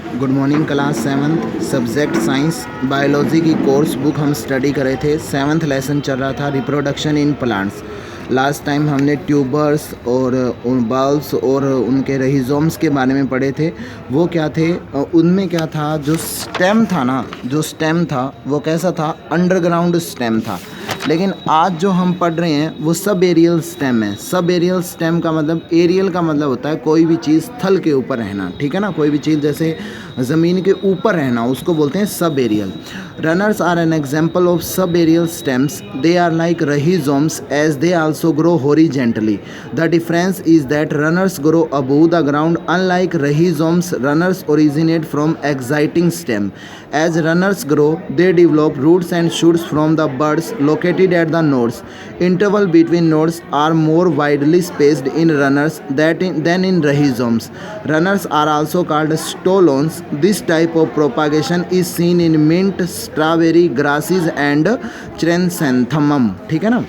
Good morning class 7th subject science biology की course book हम study कर रहे थे। 7th लेसन चल रहा था reproduction in plants. Last time हमने ट्यूबर्स और बल्ब्स और उनके रहिज़ोम्स के बारे में पढ़े थे। वो क्या थे, उनमें क्या था, जो स्टेम था वो कैसा था, अंडरग्राउंड स्टेम था। लेकिन आज जो हम पढ़ रहे हैं वो सब एरियल स्टेम है। सब एरियल स्टेम का मतलब, एरियल का मतलब होता है कोई भी चीज़ थल के ऊपर रहना, ठीक है ना। कोई भी चीज़ जैसे ज़मीन के ऊपर रहना, उसको बोलते हैं subaerial. Runners are an example of subaerial stems. They are like rhizomes as they also grow horizontally. The difference is that runners grow above the ground unlike rhizomes. Runners originate from exciting stem. As runners grow, they develop roots and shoots from the buds located at the nodes. Interval between nodes are more widely spaced in runners than in rhizomes. Runners are also called stolons. This type of propagation is seen in mint, strawberry grasses and chrysanthemum. ठीक है ना।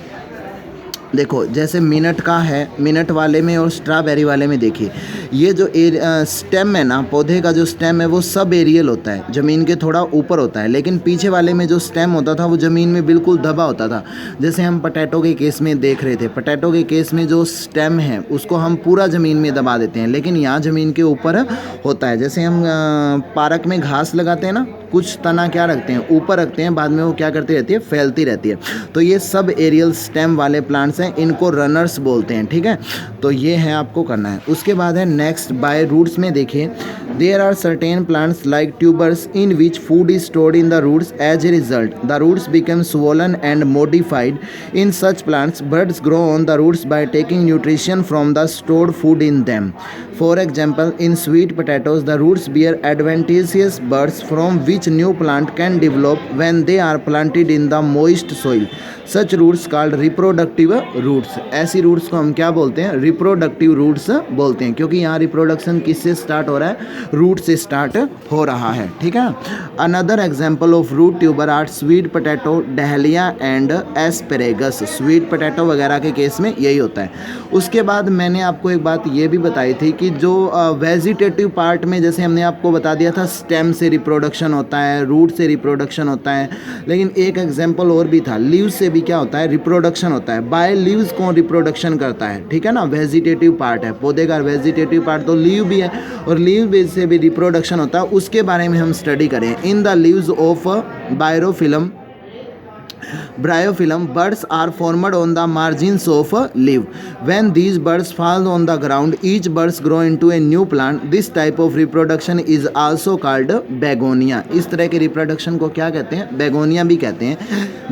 देखो जैसे minute का है, minute वाले में और स्ट्रॉबेरी वाले में देखिए, ये जो स्टेम है ना, पौधे का जो स्टेम है वो सब एरियल होता है, ज़मीन के थोड़ा ऊपर होता है। लेकिन पीछे वाले में जो स्टेम होता था वो ज़मीन में बिल्कुल दबा होता था। जैसे हम पोटैटो के केस में देख रहे थे, पोटैटो के केस में जो स्टेम है उसको हम पूरा ज़मीन में दबा देते हैं, लेकिन यहाँ ज़मीन के ऊपर होता है। जैसे हम पार्क में घास लगाते हैं ना, कुछ तना क्या रखते हैं, ऊपर रखते हैं, बाद में वो क्या करती रहती है, फैलती रहती है। तो ये सब एरियल स्टेम वाले प्लांट्स हैं, इनको रनर्स बोलते हैं, ठीक है। तो ये है, आपको करना है। उसके बाद है नेक्स्ट, बाय रूट्स में देखिए, there are certain plants like tubers in which food is stored in the roots. As a result the roots become swollen and modified. In such plants, buds grow on the roots by taking nutrition from the stored food in them. For example, in sweet potatoes, the roots bear adventitious buds from which new plant can develop when they are planted in the moist soil. Such roots called reproductive roots. ऐसी roots को हम क्या बोलते हैं, reproductive roots बोलते हैं, क्योंकि यहाँ रिप्रोडक्शन किससे स्टार्ट हो रहा है, रूट से स्टार्ट हो रहा है, ठीक है। Another example of root tuber are sweet potato, dahlia and asparagus. Sweet potato वगैरह के केस में यही होता है। उसके बाद मैंने आपको एक बात ये भी बताई थी कि जो वेजिटेटिव पार्ट में, जैसे हमने आपको बता दिया था स्टेम से रिप्रोडक्शन होता है, रूट से रिप्रोडक्शन होता है, लेकिन एक एग्जाम्पल और भी था, लीव्स से भी क्या होता है, रिप्रोडक्शन होता है। बाय लीव्स कौन रिप्रोडक्शन करता है, ठीक है ना, वेजिटेटिव पार्ट है पौधे का, वेजिटेटिव पार्ट तो लीव भी है, और लीव से भी रिप्रोडक्शन होता है, उसके बारे में हम स्टडी करें। In the leaves of Bryophyllum, buds are formed on the margins of a leaf. When these buds fall on the ground, each buds grow into a new plant. This type of reproduction is also called begonia. इस तरह के reproduction को क्या कहते हैं, begonia भी कहते हैं।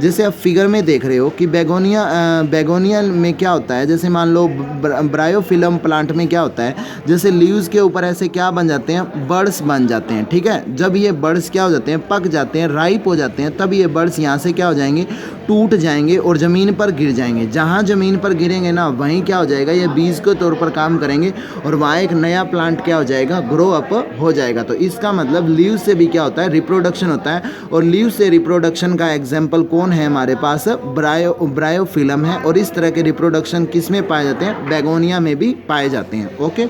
जैसे आप फिगर में देख रहे हो कि बेगोनिया में क्या होता है, जैसे मान लो ब्रायोफिलम प्लांट में क्या होता है, जैसे लीव्स के ऊपर ऐसे क्या बन जाते हैं, बर्ड्स बन जाते हैं, ठीक है। जब ये बर्ड्स क्या हो जाते हैं, पक जाते हैं, राइप हो जाते हैं, तब ये बर्ड्स यहाँ से क्या हो जाएंगे, टूट जाएंगे और ज़मीन पर गिर जाएंगे। जहाँ ज़मीन पर गिरेंगे ना, वहीं क्या हो जाएगा, ये बीज के तौर पर काम करेंगे और वहाँ एक नया प्लांट क्या हो जाएगा, ग्रो अप हो जाएगा। तो इसका मतलब लीव से भी क्या होता है, रिप्रोडक्शन होता है। और लीव से रिप्रोडक्शन का एग्जाम्पल कौन है हमारे पास, ब्रायोफिलम है। और इस तरह के रिप्रोडक्शन किस में पाए जाते हैं, बेगोनिया में भी पाए जाते हैं, ओके।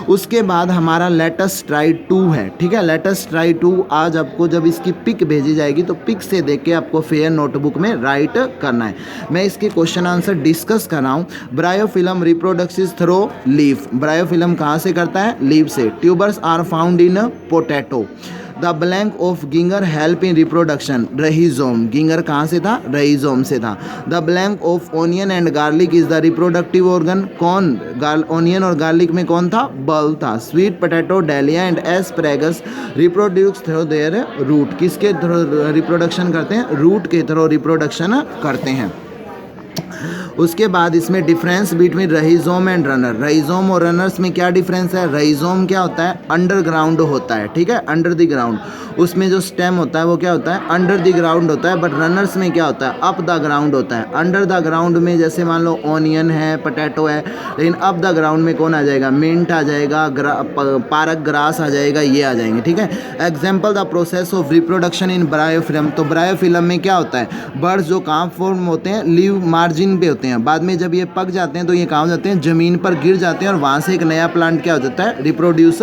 उसके बाद हमारा लेटस ट्राई 2 है, ठीक है। लेटस ट्राई 2 आज आपको जब इसकी पिक भेजी जाएगी तो पिक से देख के आपको फेयर नोटबुक में राइट करना है। मैं इसके क्वेश्चन आंसर डिस्कस कर रहा हूँ। Bryophyllum reproducts through leaf. Bryophyllum कहाँ से करता है, लीफ से। Tubers are found in potato. The blank of ginger help in reproduction, rhizome. Ginger कहाँ से था, रहिज़ोम से था। The blank of onion and garlic is the reproductive organ. कौन, ऑनियन और गार्लिक में कौन था, बल्ब था। Sweet potato, dahlia and asparagus reproduce through their root. किसके थ्रू रिप्रोडक्शन करते हैं, रूट के थ्रू रिप्रोडक्शन करते हैं। उसके बाद इसमें डिफरेंस बिटवीन रहिज़ोम एंड रनर। रहिज़ोम और रनर्स में क्या डिफरेंस है, रहिज़ोम क्या होता है, अंडरग्राउंड होता है, ठीक है, अंडर द ग्राउंड। उसमें जो स्टेम होता है वो क्या होता है, अंडर द ग्राउंड होता है। बट रनर्स में क्या होता है, अप द ग्राउंड होता है। अंडर द ग्राउंड में जैसे मान लो ऑनियन है, पोटैटो है, लेकिन अप द ग्राउंड में कौन आ जाएगा, मिंट आ जाएगा, पारक ग्रास आ जाएगा, ये आ जाएंगे, ठीक है। Example the process of reproduction in bryophyllum. तो ब्रायोफिलम में क्या होता है, बर्ड्स जो कहाँ फॉर्म होते हैं, लीव मार्जिन पे होते होते हैं, बाद में जब ये पक जाते हैं तो ये कहाँ हो जाते हैं, ज़मीन पर गिर जाते हैं और वहाँ से एक नया प्लांट क्या हो जाता है, रिप्रोड्यूस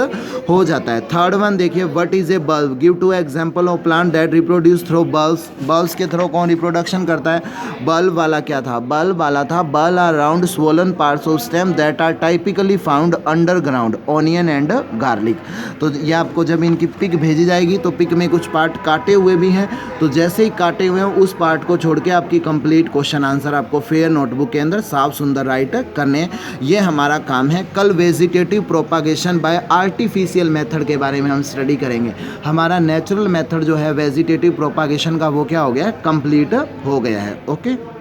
हो जाता है। थर्ड वन देखिए, what is a bulb, give two example of plant that reproduce through bulbs. Bulbs के थ्रू कौन रिप्रोडक्शन करता है, बल्ब वाला क्या था, बल्ब वाला था, bulb are round swollen parts of stem that are typically found underground, onion and garlic. तो ये आपको जब इनकी पिक भेजी जाएगी तो पिक में कुछ पार्ट काटे हुए भी हैं, तो जैसे ही काटे हुए हैं उस पार्ट को छोड़ के आपकी कंप्लीट क्वेश्चन आंसर आपको फेयर नोटबुक के अंदर साफ सुंदर राइट करने, ये हमारा काम है। कल vegetative propagation bye artificial method के बारे में हम स्टडी करेंगे। हमारा नेचुरल मेथड जो है वेजिटेटिव प्रोपागेशन का वो क्या हो गया है, कंप्लीट हो गया है। ओके।